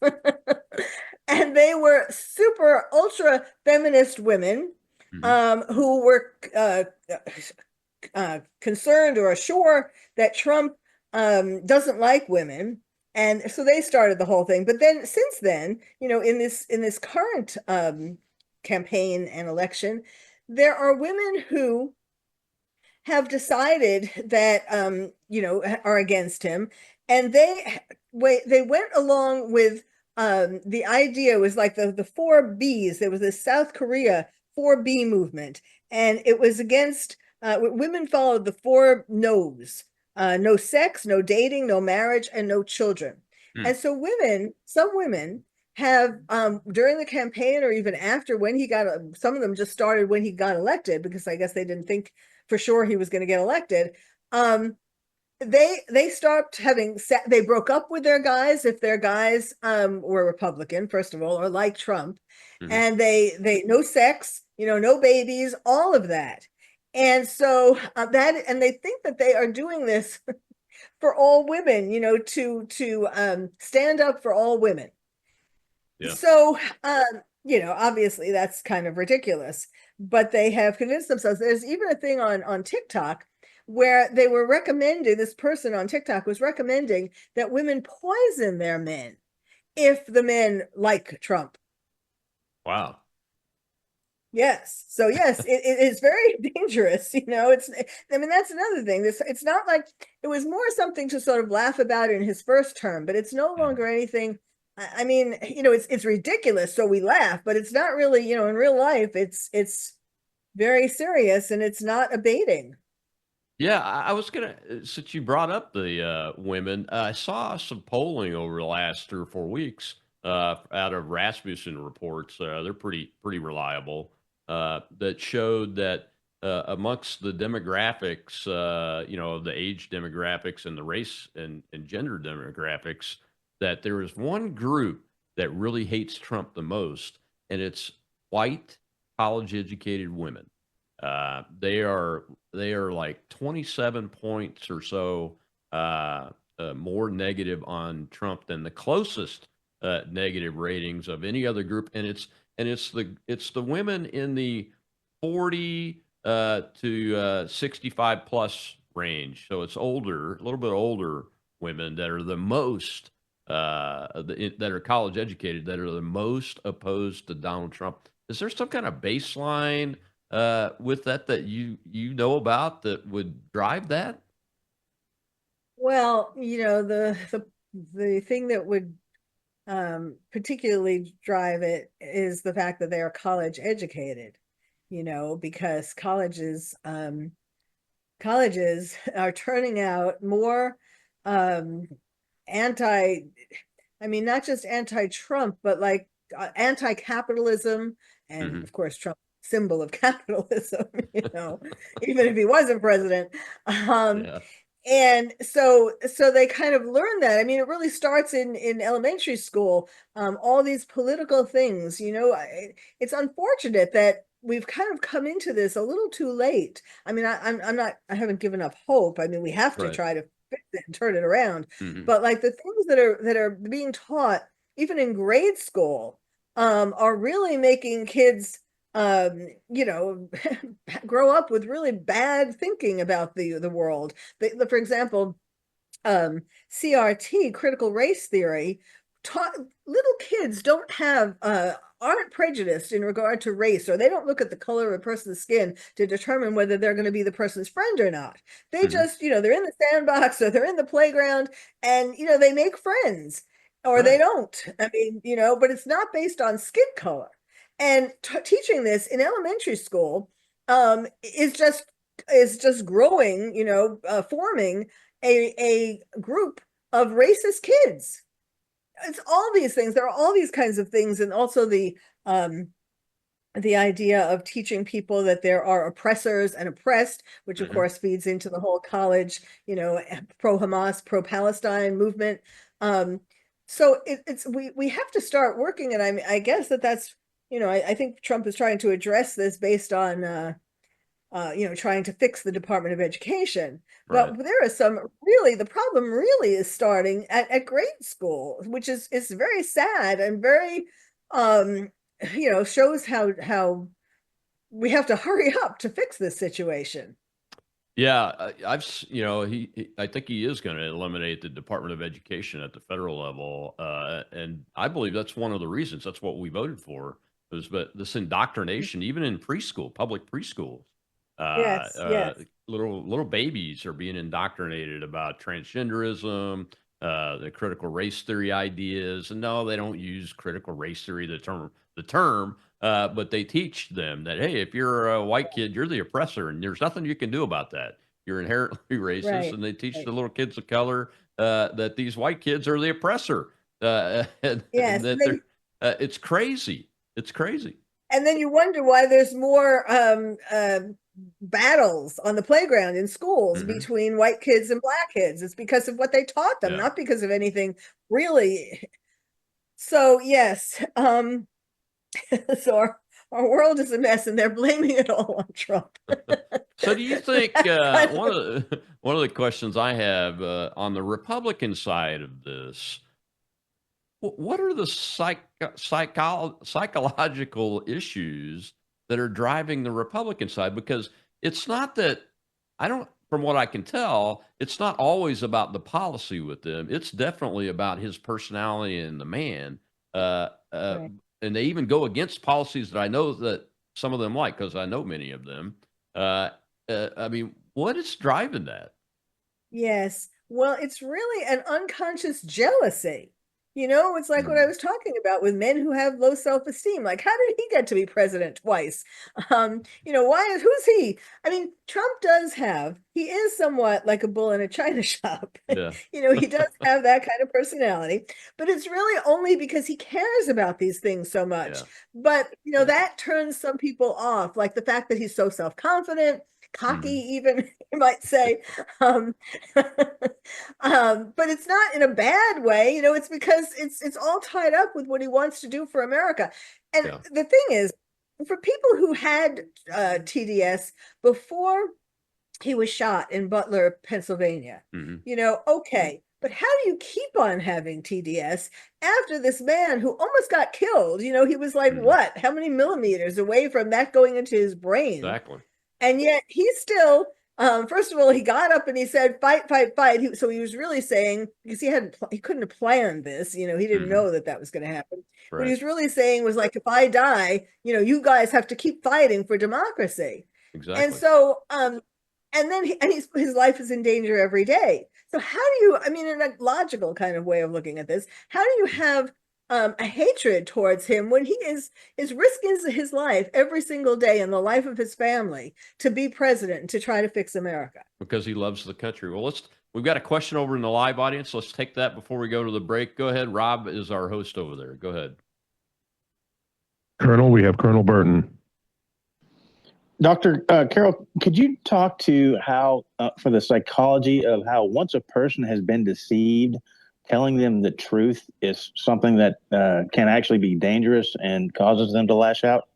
Speaker 4: And they were super ultra feminist women who were concerned or sure that Trump doesn't like women. And so they started the whole thing. But then since then, in this current campaign and election, there are women who have decided that, are against him. And they went along with the idea was like the 4Bs. There was this South Korea 4B movement, and it was against women followed the 4 no's: no sex, no dating, no marriage, and no children. And so some women have during the campaign or even after, when he got, some of them just started when he got elected, because I guess they didn't think for sure he was going to get elected. They stopped they broke up with their guys if their guys were Republican, first of all, or like Trump. And they no sex, no babies, all of that. And so and they think that they are doing this for all women, to stand up for all women. Yeah. So, obviously that's kind of ridiculous, but they have convinced themselves. There's even a thing on TikTok where they were recommending, this person on TikTok was recommending that women poison their men if the men like Trump.
Speaker 3: Wow.
Speaker 4: Yes. So yes, it is very dangerous. That's another thing. It's not like, it was more something to sort of laugh about in his first term, but it's no longer anything. I mean, it's ridiculous, so we laugh, but it's not really, in real life, it's very serious, and it's not abating.
Speaker 3: Yeah, I was since you brought up the women, I saw some polling over the last 3 or 4 weeks out of Rasmussen reports. They're pretty reliable. That showed that amongst the demographics, the age demographics and the race and gender demographics, that there is one group that really hates Trump the most, and it's white, college-educated women. They are like 27 points or so more negative on Trump than the closest negative ratings of any other group, and it's the women in the 40 to 65 plus range. So it's older, a little bit older women that are the most that are college educated, that are the most opposed to Donald Trump. Is there some kind of baseline with that you know about that would drive that?
Speaker 4: Well, the thing that would particularly drive it is the fact that they are college educated, because colleges are turning out more not just anti-Trump, but like anti-capitalism, and of course Trump, symbol of capitalism, even if he wasn't president. Yeah. And so they kind of learn that. I mean, it really starts in elementary school. All these political things, it's unfortunate that we've kind of come into this a little too late. I mean, I haven't given up hope. I mean, we have to try to fix it and turn it around. But like the things that are being taught, even in grade school, are really making kids grow up with really bad thinking about the world. For example, CRT, critical race theory, little kids aren't prejudiced in regard to race, or they don't look at the color of a person's skin to determine whether they're going to be the person's friend or not. They just, they're in the sandbox or they're in the playground, and, they make friends. or they don't. I mean, but it's not based on skin color. And teaching this in elementary school is just growing, forming a group of racist kids. It's all these things. There are all these kinds of things, and also the idea of teaching people that there are oppressors and oppressed, which of course feeds into the whole college, pro-Hamas, pro-Palestine movement. So we have to start working, and I guess that's I think Trump is trying to address this based on trying to fix the Department of Education. But there is the problem really is starting at grade school, which is very sad and very shows how we have to hurry up to fix this situation.
Speaker 3: Yeah, I think he is going to eliminate the Department of Education at the federal level, and I believe that's one of the reasons. That's what we voted for. But this indoctrination, even in preschool, public preschools,
Speaker 4: yes.
Speaker 3: little babies are being indoctrinated about transgenderism, the critical race theory ideas. And no, they don't use critical race theory, the term, but they teach them that, hey, if you're a white kid, you're the oppressor, and there's nothing you can do about that. You're inherently racist.
Speaker 4: Right.
Speaker 3: And they teach the little kids of color that these white kids are the oppressor. And that it's crazy. It's crazy.
Speaker 4: And then you wonder why there's more battles on the playground in schools between white kids and black kids. It's because of what they taught them, not because of anything really. So yes, so our world is a mess, and they're blaming it all on Trump.
Speaker 3: So do you think one of the questions I have on the Republican side of this? What are the psychological issues that are driving the Republican side? Because it's not that from what I can tell, it's not always about the policy with them. It's definitely about his personality and the man. Right. And they even go against policies that I know that some of them like, because I know many of them. I mean, what is driving that?
Speaker 4: Yes. Well, it's really an unconscious jealousy. It's like what I was talking about with men who have low self-esteem. Like, how did he get to be president twice? Who's he? I mean, Trump he is somewhat like a bull in a china shop.
Speaker 3: Yeah.
Speaker 4: He does have that kind of personality, but it's really only because he cares about these things so much. Yeah. But, that turns some people off, like the fact that he's so self-confident, cocky, even you might say, but it's not in a bad way. It's because it's all tied up with what he wants to do for America. And the thing is, for people who had TDS before he was shot in Butler, Pennsylvania, okay, but how do you keep on having TDS after this man who almost got killed? He was like, how many millimeters away from that going into his brain?
Speaker 3: Exactly.
Speaker 4: And yet he's still, first of all, he got up and he said, fight, fight, fight. So he was really saying, because he couldn't have planned this, he didn't know that was going to happen. Right. What he was really saying was like, if I die, you guys have to keep fighting for democracy.
Speaker 3: Exactly.
Speaker 4: And so, and then his life is in danger every day. So how do you, in a logical kind of way of looking at this, how do you have a hatred towards him when he is risking his life every single day and the life of his family to be president and to try to fix America?
Speaker 3: Because he loves the country. Well, we've got a question over in the live audience. Let's take that before we go to the break. Go ahead. Rob is our host over there. Go ahead.
Speaker 8: Colonel, we have Colonel Burton.
Speaker 9: Dr. Carol, could you talk to how, for the psychology of how once a person has been deceived, telling them the truth is something that can actually be dangerous and causes them to lash out?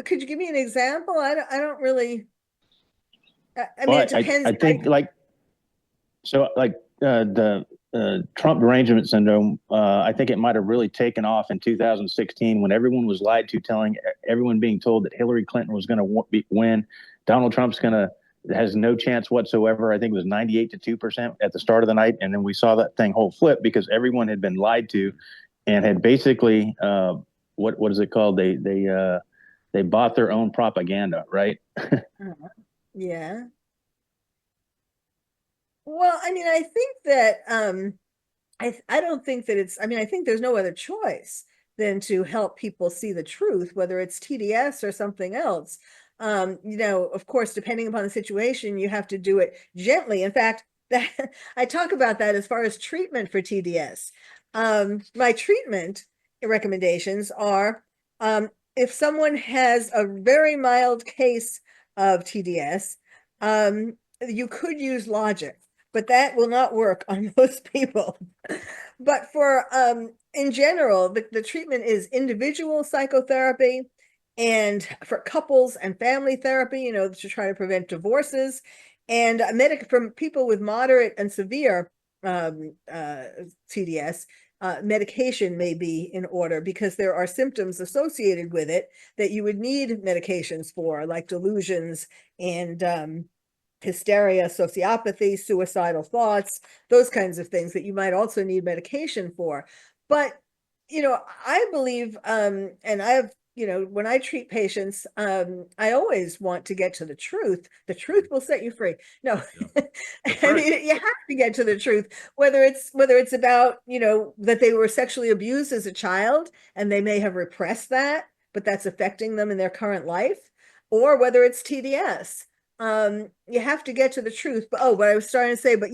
Speaker 4: Could you give me an example? I don't really. It depends.
Speaker 9: I think the Trump derangement syndrome. I think it might have really taken off in 2016 when everyone was lied to, everyone being told that Hillary Clinton was going to win, Donald Trump's has no chance whatsoever. I think it was 98 to 2% at the start of the night. And then we saw that thing whole flip because everyone had been lied to and had basically, what is it called? They bought their own propaganda, right?
Speaker 4: Yeah. Well, I mean, I think that I don't think that it's, I mean, I think there's no other choice than to help people see the truth, whether it's TDS or something else. Of course, depending upon the situation, you have to do it gently. In fact, that I talk about that as far as treatment for TDS. My treatment recommendations are if someone has a very mild case of TDS, you could use logic, but that will not work on most people. But for in general, the treatment is individual psychotherapy, and for couples and family therapy, to try to prevent divorces, and from people with moderate and severe TDS. Medication may be in order because there are symptoms associated with it that you would need medications for, like delusions and hysteria, sociopathy, suicidal thoughts, those kinds of things that you might also need medication for. But, I believe, and I've, when I treat patients, I always want to get to the truth. The truth will set you free. No, I mean, you have to get to the truth, whether it's about, that they were sexually abused as a child and they may have repressed that, but that's affecting them in their current life, or whether it's TDS. You have to get to the truth. But what I was starting to say, but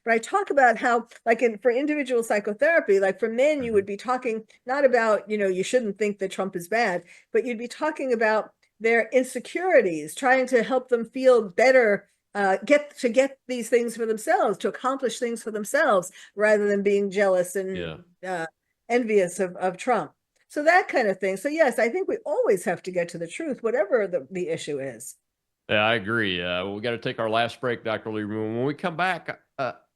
Speaker 4: I talk about how, like, for individual psychotherapy, like for men, you would be talking not about, you shouldn't think that Trump is bad, but you'd be talking about their insecurities, trying to help them feel better, get these things for themselves, to accomplish things for themselves, rather than being jealous and envious of Trump. So that kind of thing. So yes, I think we always have to get to the truth, whatever the issue is.
Speaker 3: Yeah, I agree. We got to take our last break, Dr. Lieberman. When we come back,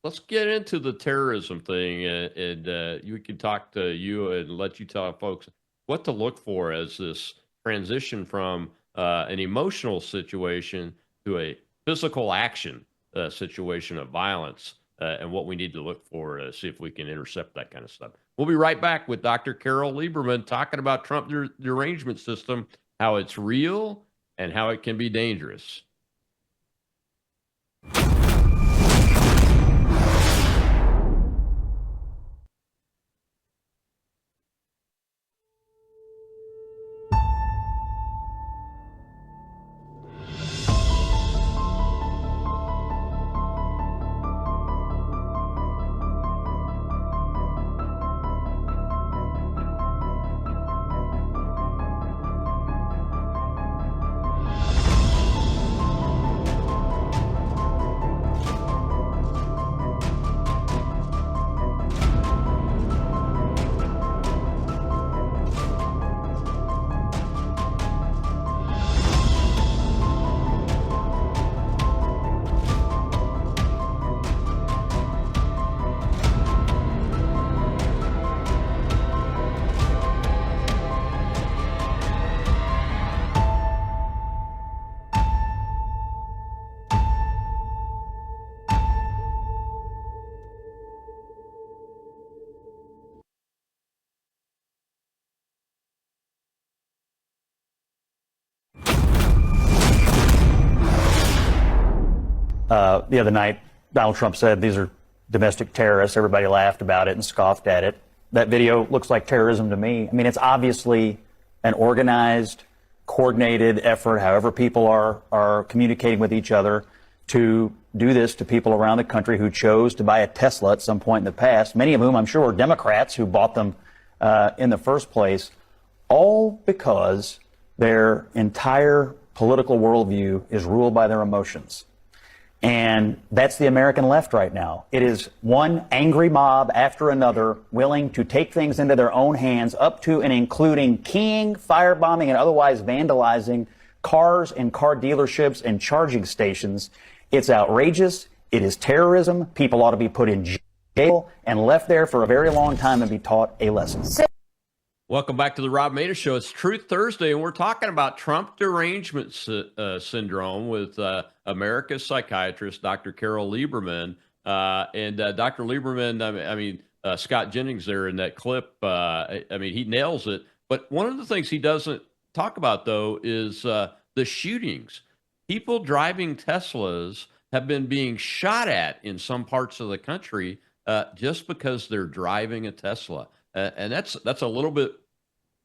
Speaker 3: let's get into the terrorism thing, and we can talk to you and let you tell folks what to look for as this transition from an emotional situation to a physical action situation of violence, and what we need to look for to see if we can intercept that kind of stuff. We'll be right back with Dr. Carol Lieberman talking about Trump derangement system, how it's real, and how it can be dangerous.
Speaker 8: The other night, Donald Trump said these are domestic terrorists. Everybody laughed about it and scoffed at it. That video looks like terrorism to me. I mean, it's obviously an organized, coordinated effort, however people are communicating with each other, to do this to people around the country who chose to buy a Tesla at some point in the past, many of whom I'm sure are Democrats who bought them in the first place, all because their entire political worldview is ruled by their emotions. And that's the American left right now. It is one angry mob after another willing to take things into their own hands, up to and including keying, firebombing, and otherwise vandalizing cars and car dealerships and charging stations. It's outrageous. It is terrorism. People ought to be put in jail and left there for a very long time and be taught a lesson.
Speaker 3: Welcome back to the Rob Maida Show. It's Truth Thursday, and we're talking about Trump derangement syndrome with America's psychiatrist, Dr. Carol Lieberman. And Dr. Lieberman, Scott Jennings there in that clip, he nails it. But one of the things he doesn't talk about, though, is the shootings. People driving Teslas have been being shot at in some parts of the country just because they're driving a Tesla. And that's a little bit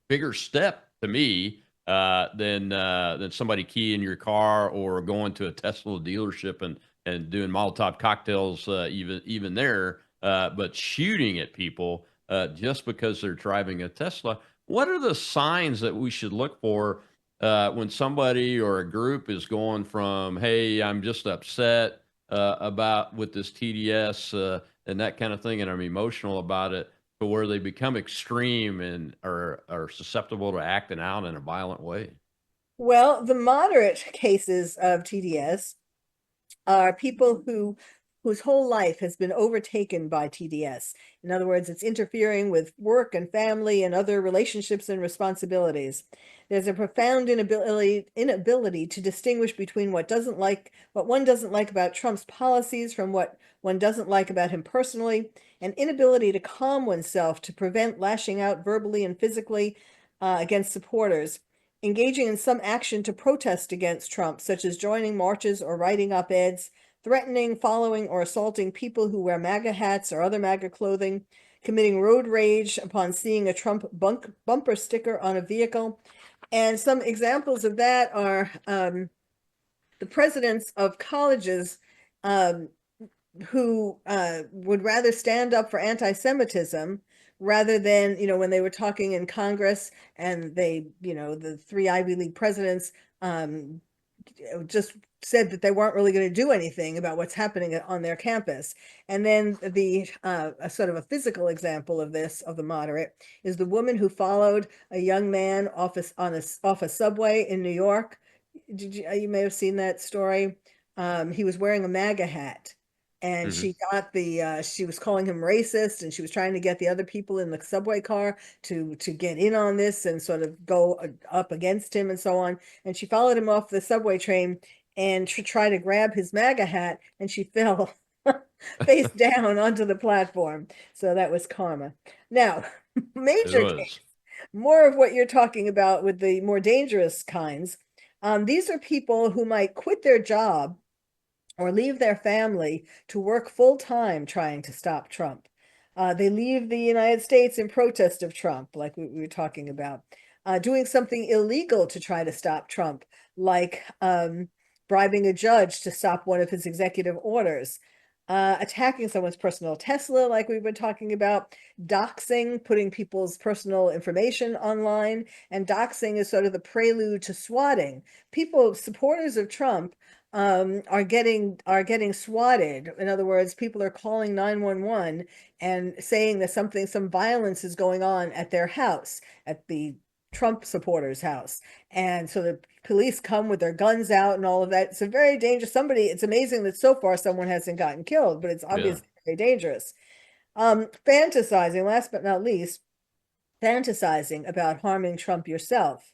Speaker 3: bigger step to me than somebody keying your car or going to a Tesla dealership and doing Molotov cocktails even there, but shooting at people just because they're driving a Tesla. What are the signs that we should look for when somebody or a group is going from, hey, I'm just upset about with this TDS and that kind of thing, and I'm emotional about it, to where they become extreme and are susceptible to acting out in a violent way?
Speaker 4: Well, the moderate cases of TDS are people whose whole life has been overtaken by TDS. In other words, it's interfering with work and family and other relationships and responsibilities. There's a profound inability to distinguish between what one doesn't like about Trump's policies from what one doesn't like about him personally, an inability to calm oneself to prevent lashing out verbally and physically against supporters, engaging in some action to protest against Trump, such as joining marches or writing op-eds, threatening, following, or assaulting people who wear MAGA hats or other MAGA clothing, committing road rage upon seeing a Trump bumper sticker on a vehicle. And some examples of that are the presidents of colleges who would rather stand up for anti-Semitism rather than, when they were talking in Congress and they, the 3 Ivy League presidents just said that they weren't really going to do anything about what's happening on their campus. And then a sort of a physical example of this, of the moderate, is the woman who followed a young man off a subway in New York. You may have seen that story. He was wearing a MAGA hat. And she got she was calling him racist, and she was trying to get the other people in the subway car to get in on this and sort of go up against him and so on. And she followed him off the subway train and to try to grab his MAGA hat, and she fell face down onto the platform. So that was karma. Now, major case, more of what you're talking about with the more dangerous kinds. These are people who might quit their job or leave their family to work full-time trying to stop Trump. They leave the United States in protest of Trump, like we were talking about, doing something illegal to try to stop Trump, like bribing a judge to stop one of his executive orders, attacking someone's personal Tesla, like we've been talking about, doxing, putting people's personal information online, and doxing is sort of the prelude to swatting. People, supporters of Trump, are getting swatted. In other words, people are calling 911 and saying that some violence is going on at their house, at the Trump supporters' house. And so the police come with their guns out and all of that. It's a very dangerous, it's amazing that so far someone hasn't gotten killed, but it's obviously very dangerous. Fantasizing, last but not least, fantasizing about harming Trump yourself,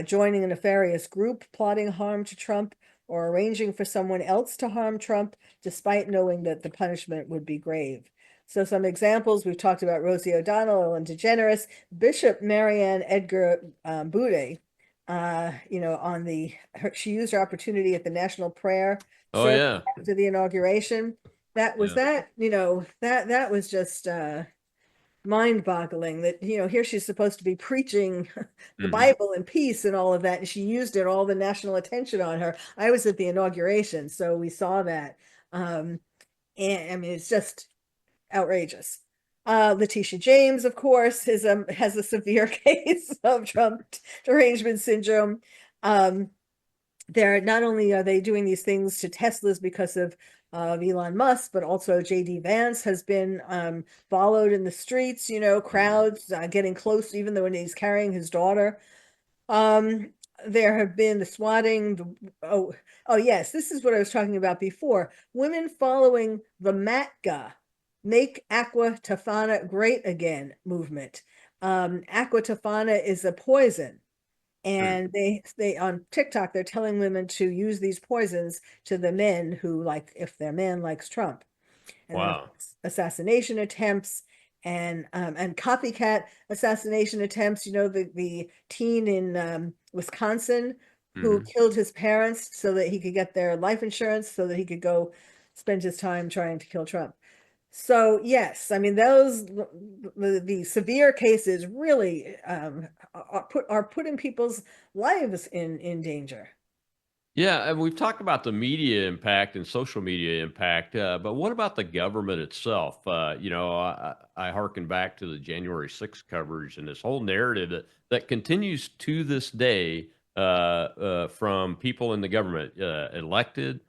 Speaker 4: joining a nefarious group, plotting harm to Trump, or arranging for someone else to harm Trump, despite knowing that the punishment would be grave. So some examples, we've talked about Rosie O'Donnell, Ellen DeGeneres, Bishop Marianne Edgar Bude, she used her opportunity at the national prayer after the inauguration. That was that was just mind-boggling that, here she's supposed to be preaching the Bible and peace and all of that, and she used it, all the national attention on her. I was at the inauguration, so we saw that. And I mean, it's just outrageous. Letitia James, of course, has a severe case of Trump derangement syndrome. Not only are they doing these things to Teslas because of Elon Musk, but also J.D. Vance has been followed in the streets, crowds getting close, even though when he's carrying his daughter. There have been the swatting. Yes, this is what I was talking about before. Women following the MATGA, Make Aqua Tofana Great Again movement. Aqua Tofana is a poison. And they on TikTok, they're telling women to use these poisons to the men who, like, if their man likes Trump. And
Speaker 3: wow.
Speaker 4: Assassination attempts and copycat assassination attempts. The teen in Wisconsin who
Speaker 3: Mhm.
Speaker 4: killed his parents so that he could get their life insurance so that he could go spend his time trying to kill Trump. So yes, I mean the severe cases really are putting people's lives in danger.
Speaker 3: Yeah, and we've talked about the media impact and social media impact, but what about the government itself? I hearken back to the January 6th coverage and this whole narrative that continues to this day from people in the government, elected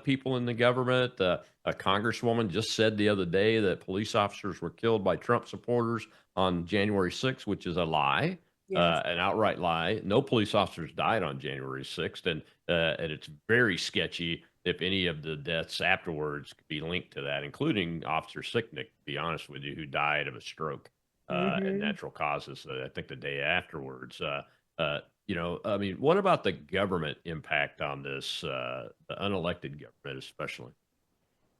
Speaker 3: people in the government. A congresswoman just said the other day that police officers were killed by Trump supporters on January 6th, which is a lie,
Speaker 4: Yes.
Speaker 3: an outright lie. No police officers died on January 6th, and it's very sketchy if any of the deaths afterwards could be linked to that, including Officer Sicknick, to be honest with you, who died of a stroke and
Speaker 4: Hmm.
Speaker 3: natural causes. I think the day afterwards. I mean, what about the government impact on this, the unelected government especially?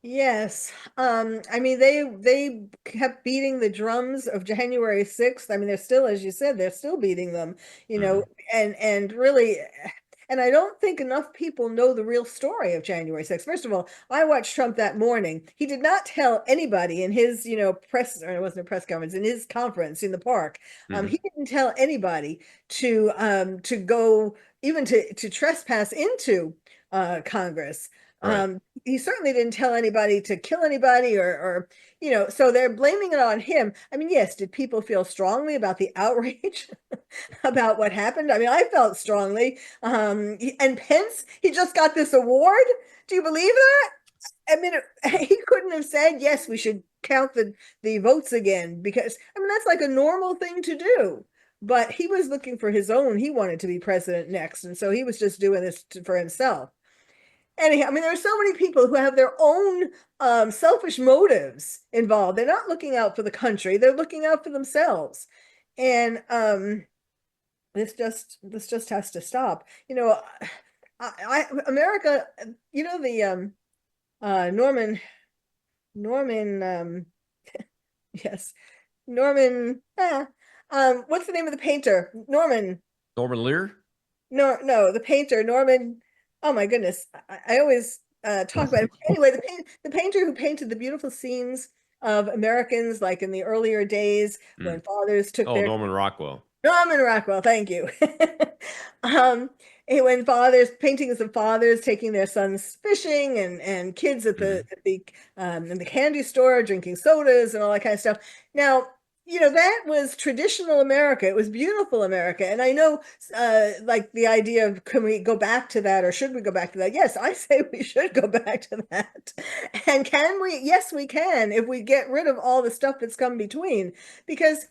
Speaker 4: Yes. I mean they kept beating the drums of January 6th. I mean, they're still, as you said, they're still beating them, you know,
Speaker 3: Hmm.
Speaker 4: and really, and I don't think enough people know the real story of January 6th. First of all, I watched Trump that morning. He did not tell anybody in his, press, or it wasn't a press conference, in his conference in the park.
Speaker 3: Hmm.
Speaker 4: He didn't tell anybody to go, even to trespass into Congress.
Speaker 3: Right.
Speaker 4: He certainly didn't tell anybody to kill anybody so they're blaming it on him. I mean, yes, did people feel strongly about the outrage about what happened? I mean, I felt strongly. And Pence, he just got this award. Do you believe that? I mean, he couldn't have said, yes, we should count the votes again, because, I mean, that's like a normal thing to do. But he was looking for his own. He wanted to be president next. And so he was just doing this for himself. Anyhow, I mean, there are so many people who have their own selfish motives involved. They're not looking out for the country; they're looking out for themselves, and this just has to stop. America. The Norman. Yes, Norman. What's the name of the painter?
Speaker 3: Norman Lear?
Speaker 4: No, the painter, Norman. Oh my goodness. I always talk about him. Anyway, the painter who painted the beautiful scenes of Americans like in the earlier days when
Speaker 3: Mm.
Speaker 4: fathers took
Speaker 3: Oh,
Speaker 4: their
Speaker 3: Norman Rockwell.
Speaker 4: Norman Rockwell, thank you. um, when fathers, paintings of fathers taking their sons fishing and kids at
Speaker 3: Hmm.
Speaker 4: the in the candy store drinking sodas and all that kind of stuff. Now, that was traditional America. It was beautiful America. And I know, like the idea of, can we go back to that or should we go back to that? Yes, I say we should go back to that. And can we? Yes, we can, if we get rid of all the stuff that's come between. Because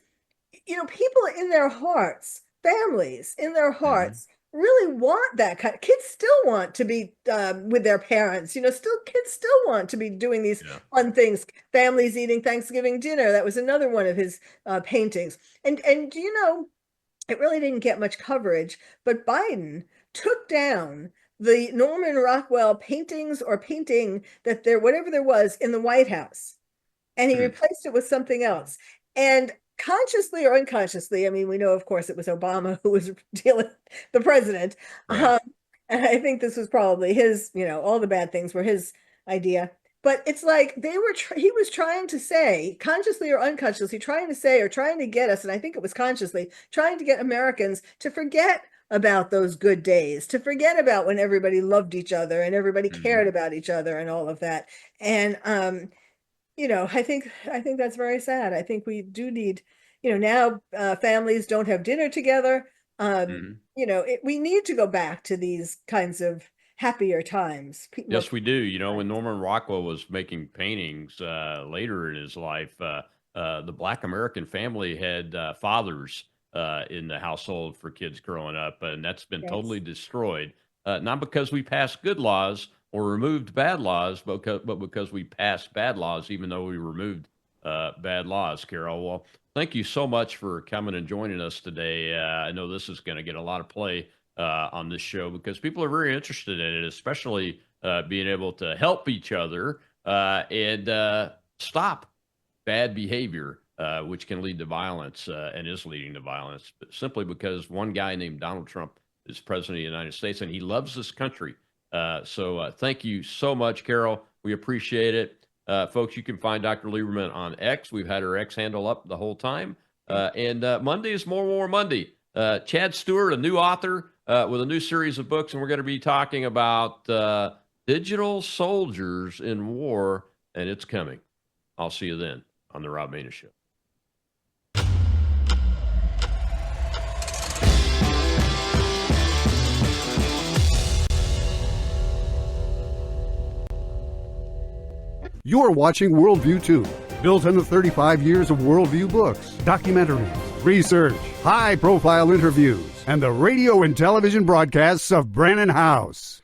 Speaker 4: people in their hearts, families in their
Speaker 3: Hmm.
Speaker 4: hearts, really want that kind. Kids still want to be with their parents. Still kids still want to be doing these
Speaker 3: Yeah.
Speaker 4: fun things. Families eating Thanksgiving dinner. That was another one of his paintings. And it really didn't get much coverage, but Biden took down the Norman Rockwell paintings or painting that whatever there was in the White House, and he
Speaker 3: Hmm.
Speaker 4: replaced it with something else. And consciously or unconsciously, I mean, we know, of course, it was Obama who was dealing the president.
Speaker 3: Right.
Speaker 4: Um, and I think this was probably his, all the bad things were his idea. But it's like he was trying to say, consciously or unconsciously, trying to say or trying to get us, and I think it was consciously, trying to get Americans to forget about those good days, to forget about when everybody loved each other and everybody
Speaker 3: Hmm.
Speaker 4: cared about each other and all of that. And I think that's very sad. I think we do need, now families don't have dinner together.
Speaker 3: Hmm.
Speaker 4: We need to go back to these kinds of happier times. More
Speaker 3: Yes, we do.
Speaker 4: peaceful
Speaker 3: When
Speaker 4: times.
Speaker 3: Norman Rockwell was making paintings later in his life, the Black American family had fathers in the household for kids growing up, and that's been
Speaker 4: Yes.
Speaker 3: totally destroyed. Not because we passed good laws or removed bad laws, but because we passed bad laws, even though we removed bad laws, Carol. Well, thank you so much for coming and joining us today. I know this is going to get a lot of play on this show because people are very interested in it, especially being able to help each other and stop bad behavior, which can lead to violence and is leading to violence, but simply because one guy named Donald Trump as president of the United States, and he loves this country. So thank you so much, Carol. We appreciate it. Folks, you can find Dr. Lieberman on X. We've had her X handle up the whole time. And Monday is More War Monday. Chad Stewart, a new author with a new series of books, and we're going to be talking about digital soldiers in war, and it's coming. I'll see you then on the Rob Maness Show.
Speaker 10: You're watching Worldview 2, built on the 35 years of Worldview books, documentaries, research, high-profile interviews, and the radio and television broadcasts of Brannon House.